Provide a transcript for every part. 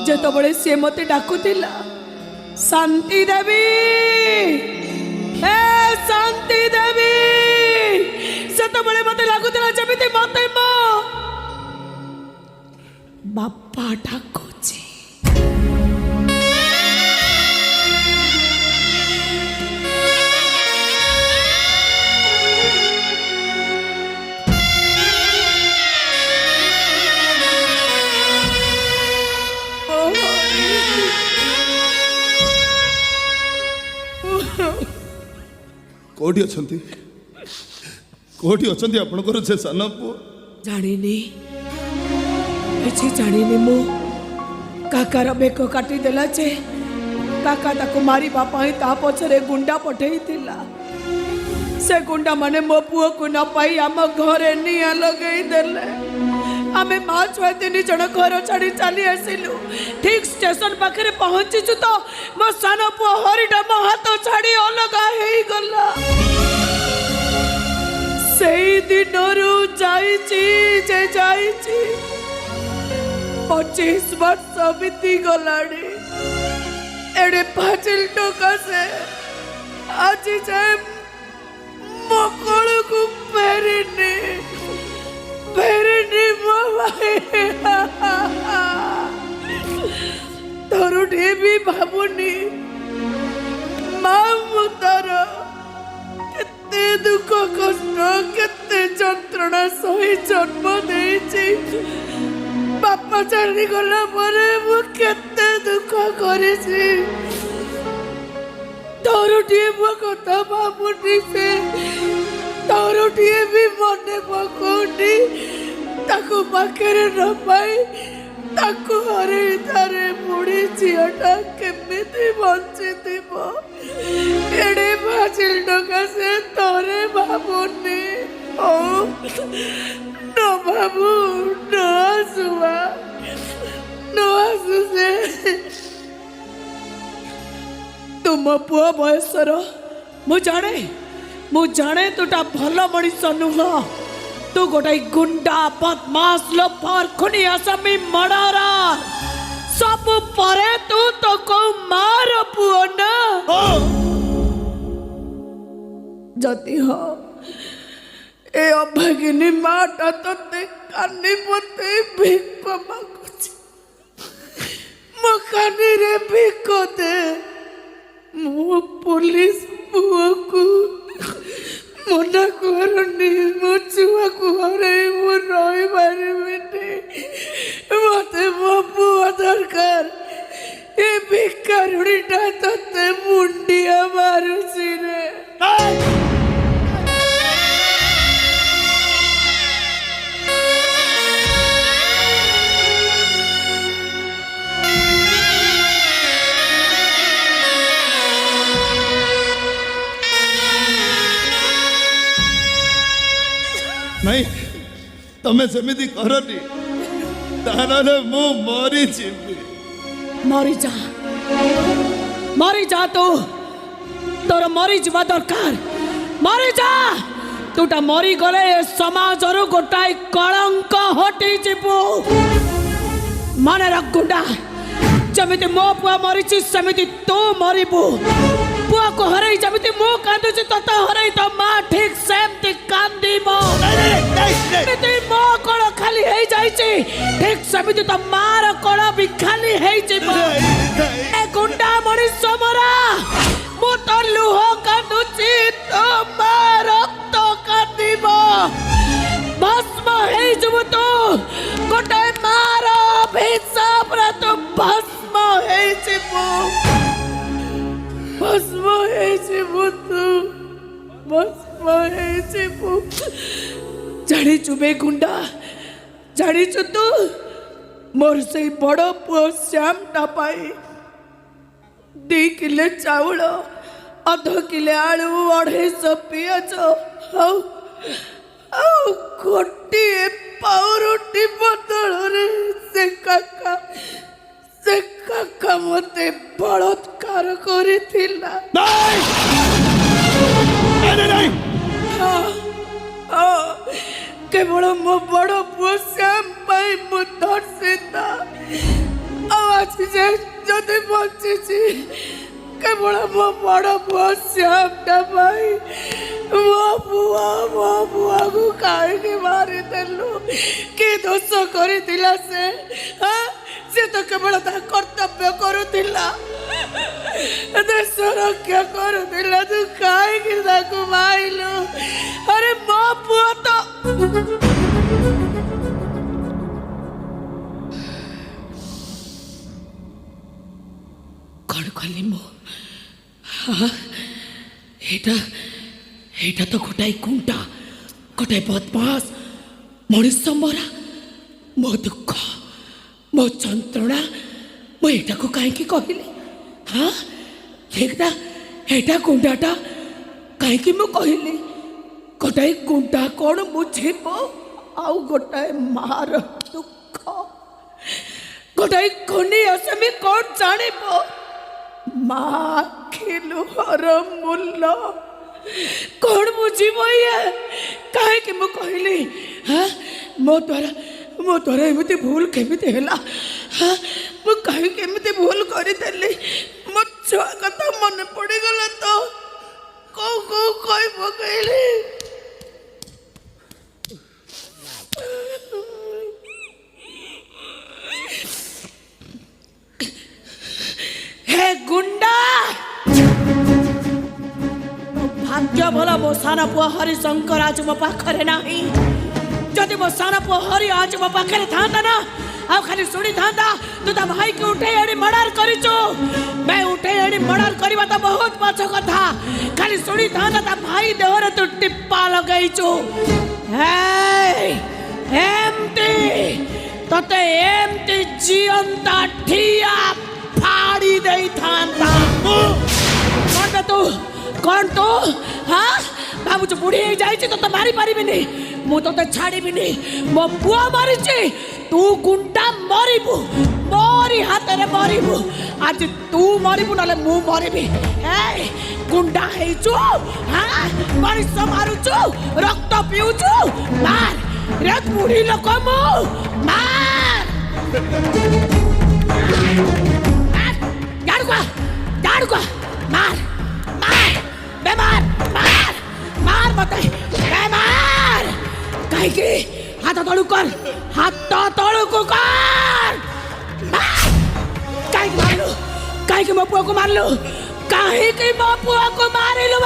जेतबळे से मते डाकुतिला शांति देवी ए शांति देवी सेतबळे मते लागुतिला जेमिति मते मो बापा डाकुची। कोठी अछंती कोठी अछंती आपनकर से साना पु जानिनी किछि जानिनी मो काकार बेक काटी देला जे काका ताको मारी बापाई ता पछरे गुंडा पठेई थिला से गुंडा माने मो पुओ को न पाई आम घरे निया लगेई देले आमे मां छुआ तीन जन घर छाड़ी चली आसिलु ठीक स्टेशन पाखरे पहुंचीचु तो मो सानो पुओ हरिडा मो हाथ छाड़ी अलग हेई गला सेई दिनरु जाईची जे जाईची 25 वर्ष बीती गलाड़ी एडे पाचिल टोका से आज जाए मकड़ को पेरने तोरुटे भी भावुनी माँ तार केते दुख कष्ट केते जंत्रणा सही जन्म देइछि बापा चली गला परे मु केते दुख करिछि तोरुटे मो कथा भावुनी से तोरुटे भी मने पकोनी ताको पाखरे न पाई ताको हरे थारे बुढ़ी झीटा केमिति बंची थी एड़े भाजिल टका से तोरे भावुनी ओ न भावु न आसुआ न आसु से तुम पुआ बयसर मु जाने तुटा भल मनीष नुह तू गोटाई गुंडा बदमाश लोफर खुनी आसामी मर्डरा सब परे तू तो को मार पुओ ना जति हो ए अभागिनी माटा तते कानी पते भिक मागुची मो कानी रे भिक दे मो पुलिस पुओ को मना करनी मो छुआ को हरे मो रही पारिबिनी मते मो पुआ दरकार ए भिकारुणीटा तते मुंडिया मारुछि रे नहीं तमे सेमिति करनी तानाले मु मरी जीवी मरी जा तू तोर मरी जीवा दरकार मरी जा तूटा मरी गले समाज गोटाए कलंक हटी जीवु मन रख गुंडा जमिति मो पुआ मरीची सेमिति तू मरिबु पुआ को हरई जमिति मो कांदुची तत हरई तो मां ठीक सेमति कांदीबो सेमिति मो कोड़ खाली हेई जाईची ठीक सेमिति तो मार कोड़ भी खाली हेई जीवो ए गुंडा मनीष मरा मो तो लुह कांदुची तो मार रक्त कांदीबो भस्म हेई जीवु तू गोटे मार हिसाब रे तू भस्म हेई जीवु भस्म हेई जीवु तू भस्म हेई जीवु जानी चुबे गुंडा जानी चु तू मोर से बड़ पुओ श्याम टापाई 2 किले चाउल 1/2 किले आलू 250 पियाज गोटे पाउरुटी बदल रे से काका मते बलात्कार करिथिला नहीं केवल मो बड़ पुओ श्याम पाई मु धर्षिता ଆଜି ଯାଏ ଯଦି ବଞ୍ଚିଛି କେବଳ ମୋ ବଡ଼ ପୁଅ ଶ୍ୟାମଟା ପାଇଁ। ମୋ ପୁଅକୁ କାହିଁକି ମାରିଦେଲୁ? କି ଦୋଷ କରିଥିଲା ସେ? ସେ ତ କେବଳ ତା କର୍ତ୍ତବ୍ୟ କରୁଥିଲା, ଦେଶ ରକ୍ଷା କରୁଥିଲା। ତୁ କାହିଁକି ତାକୁ ମାରିଲୁ? ଆରେ ମୋ ପୁଅ ତ କଣ କଲି ମୁଁ? ଏଇଟା ତ ଗୋଟାଏ ଗୁଣ୍ଡା, ଗୋଟାଏ ବଦମାସ, ମଣିଷ ମରା। ମୋ ଦୁଃଖ, ମୋ ଯନ୍ତ୍ରଣା ମୁଁ ଏଇଟାକୁ କାହିଁକି କହିଲି? ଏଇଟା ଗୁଣ୍ଡାଟା କାହିଁକି ମୁଁ କହିଲି? ଗୋଟାଏ ଗୁଣ୍ଡା କ'ଣ ବୁଝିବ ଆଉ ଗୋଟାଏ ମାର ଦୁଃଖ? ଗୋଟାଏ ଖନି ଆସାମୀ କ'ଣ ଜାଣିବ? ମା ଆଖିଲୁହର ମୂଲ୍ୟ କ'ଣ ବୁଝିବ ଇଏ? କାହିଁକି ମୁଁ କହିଲି? ମୋ ଦ୍ୱାରା ଏମିତି ଭୁଲ କେମିତି ହେଲା? ମୁଁ କାହିଁକି ଏମିତି ଭୁଲ କରିଦେଲି? ମୋ ଛୁଆ କଥା ମନେ ପଡ଼ିଗଲା ତ କୋଉ କହି ପକେଇଲି। ହେ ଗୁଣ୍ଡା, ଭାଗ୍ୟ ଭଲ ମୋ ସାନ ପୁଅ ହରିଶଙ୍କର ଆଜି ମୋ ପାଖରେ ନାହିଁ। ଯଦି ମୋ ସାନ ପୁଅ ହରି ଆଜି ମୋ ପାଖରେ ଥାନ୍ତା ନା, ଆଉ ଖାଲି ଶୁଣିଥାନ୍ତା ତୁ ତା ଭାଇକୁ ଉଠେଇ ଆଣି ମର୍ଡର କରିଛୁ। ଉଠେଇ ଆଣି ମର୍ଡର କରିବା ତ ବହୁତ ପଛ କଥା, ଖାଲି ଶୁଣିଥାନ୍ତା ତା ଭାଇ ଦେହରେ ତୁ ଟିପା ଲଗେଇଛୁ। ଏମତି ତତେ ଏମତି ଜିଅନ୍ତା ଠିଆ ଫାଡ଼ି ଦେଇଥାନ୍ତା। କଣ ତୁ ଭାବୁଛୁ ବୁଢ଼ୀ ହେଇଯାଇଛି ତତେ ମାରି ପାରିବିନି? ମୁଁ ତତେ ଛାଡ଼ିବିନି। ମୋ ପୁଅ ମରିଛି, ତୁ ଗୁଣ୍ଡା ମରିବୁ, ମୋରି ହାତରେ ମରିବୁ। ଆଜି ତୁ ମରିବୁ ନହେଲେ ମୁଁ ମରିବି। ଗୁଣ୍ଡା ହେଇଛୁ, ମଣିଷ ମାରୁଛୁ, ରକ୍ତ ପିଉଛୁ, ମାର ରେ ବୁଢ଼ୀ ଲୋକ ମୁଁ, ମାର। ଜାଣୁକା ମାର ବେମାର, ମାର ମତେ ବେମାର। କାହିଁକି? ହାତ ତଳକୁ କର, ହାତ ତଳକୁ କର। କାହିଁକି ମାରିଲୁ? କାହିଁକି ମୋ ପୁଅକୁ ମାରିଲୁ? କାହିଁକି ମୋ ପୁଅକୁ ମାରିଲୁ?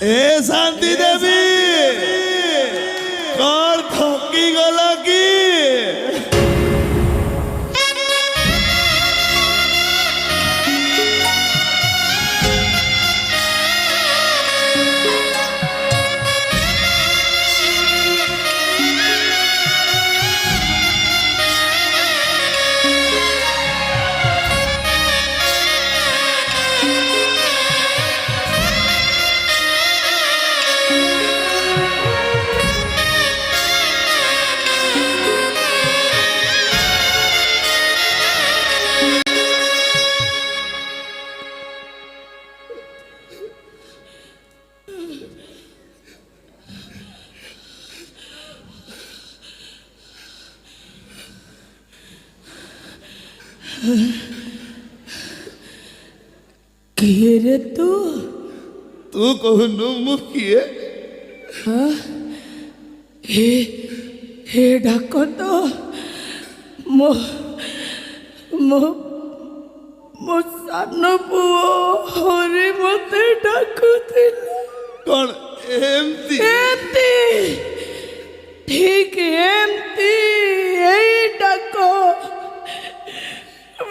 ए शांति देवी कौन थकी गला की? किए रे तू कहनु मु किए? हे डाक तो मो मो मो सान पुओ हरि मते डाकुथिला। कौन एमती? ठीक एमती एई डाको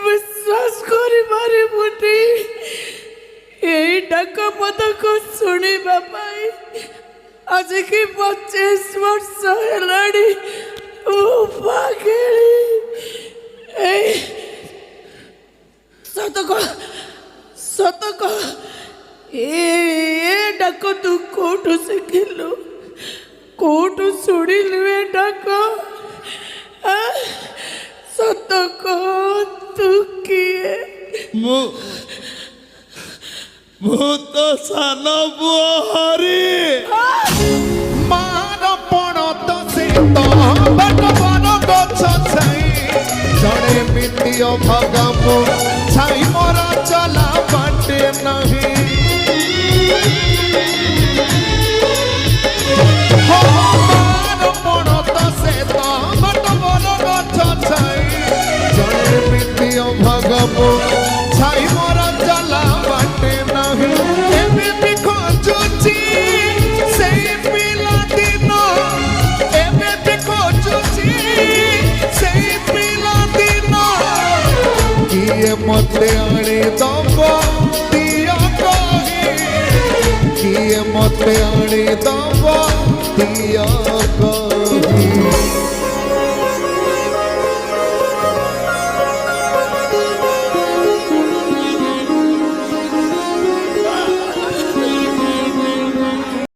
विश्वास करी मारी बुटी एई डाको मत को सुनी बापाई आज की 25 वर्ष हेलाड़ी ओ पागेली ए सतको ए डाको तू कोठु सिखिलु कोठु सुनिलु ए डाको ମୁଁ ତ ସାନ ପୁଅ ହରି। ମାର ପଣ ତ ସେ ତ ବାଟ ବନ ଗଛ ଛାଇ ଜଣେ ମିତିଅ ଭାଗା ମୁଁ ଛାଇ ମୋର ଚଲା ବାଟେ ନାହିଁ ମାର ପଣ ତ ସେ ତ ବାଟ ବନ ଗଛ ଛାଇ ଜଣେ ମିତିଅ ଭାଗା ମୁଁ ଛାଇ ମୋର ଚଲା ବାଟେ ନାହିଁ ଏମିତି ଖୋଜୁଛି ସେଇ ପିଲାଦିନ ଏମିତି ଖୋଜୁଛି ସେଇ ପିଲାଦିନ କିଏ ମତେ ଆଣି ଦବ ଦିଅ କହି କିଏ ମତେ ଆଣି ଦବ ଦିଅ କହି